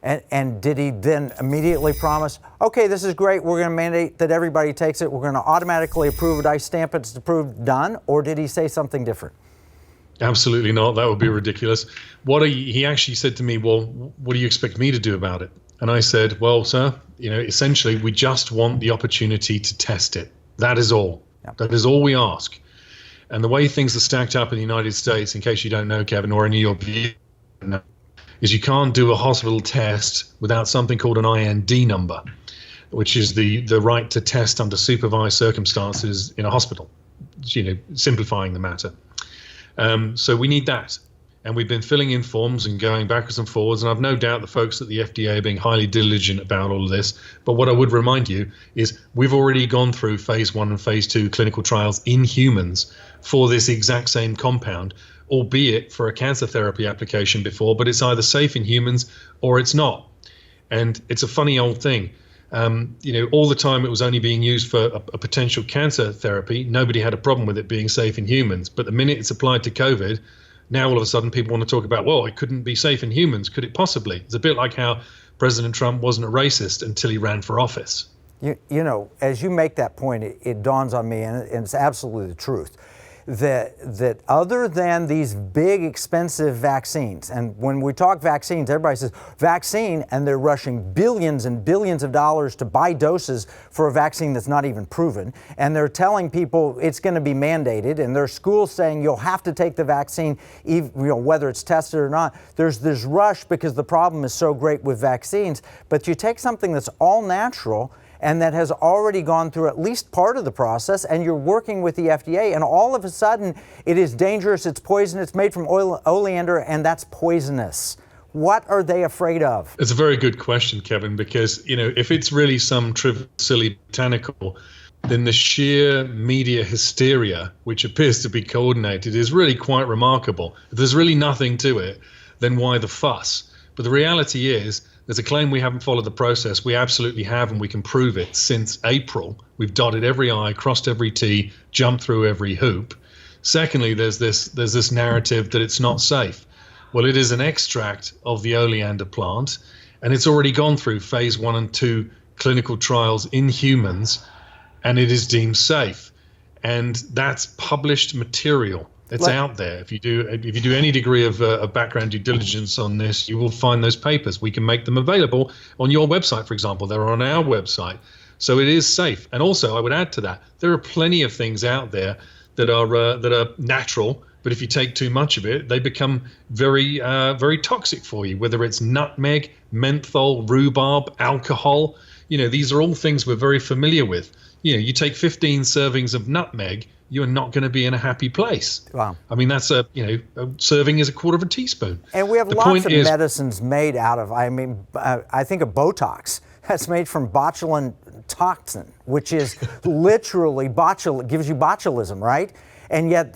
And did he then immediately promise, okay, this is great, we're going to mandate that everybody takes it, we're going to automatically approve it, I stamp it, it's approved, done? Or did he say something different? Absolutely not. That would be ridiculous. He actually said to me, well, what do you expect me to do about it? And I said, well, sir, essentially, we just want the opportunity to test it. That is all. Yep. That is all we ask. And the way things are stacked up in the United States, in case you don't know, Kevin, or any of your views, is you can't do a hospital test without something called an IND number, which is the right to test under supervised circumstances in a hospital, simplifying the matter. So we need that. And we've been filling in forms and going backwards and forwards. And I've no doubt the folks at the FDA are being highly diligent about all of this. But what I would remind you is we've already gone through phase 1 and phase 2 clinical trials in humans for this exact same compound, albeit for a cancer therapy application before, but it's either safe in humans or it's not. And it's a funny old thing. All the time it was only being used for a potential cancer therapy. Nobody had a problem with it being safe in humans. But the minute it's applied to COVID, now all of a sudden people want to talk about, well, it couldn't be safe in humans. Could it possibly? It's a bit like how President Trump wasn't a racist until he ran for office. As you make that point, it dawns on me, and it's absolutely the truth, that other than these big expensive vaccines, and when we talk vaccines, everybody says vaccine, and they're rushing billions and billions of dollars to buy doses for a vaccine that's not even proven, and they're telling people it's going to be mandated, and there are schools saying you'll have to take the vaccine, whether it's tested or not. There's this rush because the problem is so great with vaccines, but you take something that's all natural and that has already gone through at least part of the process, and you're working with the FDA, and all of a sudden it is dangerous, it's poison, it's made from oleander, and that's poisonous. What are they afraid of? It's a very good question, Kevin, because if it's really some trivial, silly botanical, then the sheer media hysteria, which appears to be coordinated, is really quite remarkable. If there's really nothing to it, then why the fuss? But the reality is, there's a claim we haven't followed the process. We absolutely have, and we can prove it. Since April, we've dotted every I, crossed every T, jumped through every hoop. Secondly, there's this narrative that it's not safe. Well, it is an extract of the oleander plant, and it's already gone through phase 1 and 2 clinical trials in humans, and it is deemed safe. And that's published material. It's out there. If you do any degree of background due diligence on this, you will find those papers. We can make them available on your website, for example. They're on our website. So it is safe. And also, I would add to that, there are plenty of things out there that are natural, but if you take too much of it, they become very, very toxic for you, whether it's nutmeg, menthol, rhubarb, alcohol. These are all things we're very familiar with. You take 15 servings of nutmeg, you're not going to be in a happy place. Wow. I mean, that's a serving is a quarter of a teaspoon. And we have lots of medicines made out of, I think of Botox. That's made from botulinum toxin, which is literally gives you botulism, right? And yet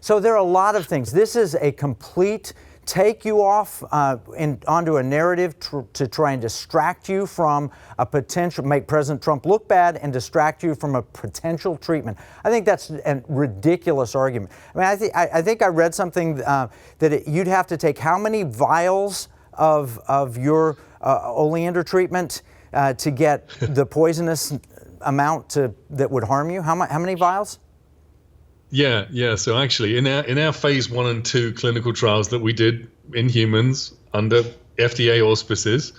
so there are a lot of things. This is a complete take you off onto a narrative to try and distract you from a potential, make President Trump look bad and distract you from a potential treatment. I think that's a ridiculous argument. I think I read something that you'd have to take how many vials of your oleander treatment to get the poisonous amount that would harm you? How many vials? Yeah. So actually, in our phase 1 and 2 clinical trials that we did in humans under FDA auspices,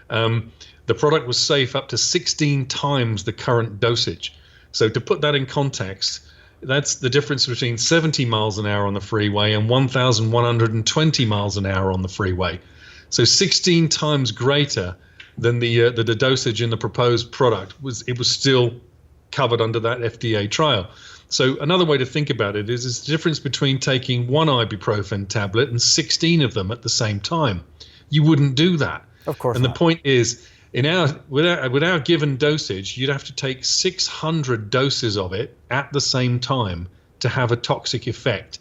the product was safe up to 16 times the current dosage. So to put that in context, that's the difference between 70 miles an hour on the freeway and 1,120 miles an hour on the freeway. So 16 times greater than the dosage in the proposed product. It was still covered under that FDA trial. So another way to think about it is the difference between taking one ibuprofen tablet and 16 of them at the same time. You wouldn't do that. Of course not. And the point is, with our given dosage, you'd have to take 600 doses of it at the same time to have a toxic effect.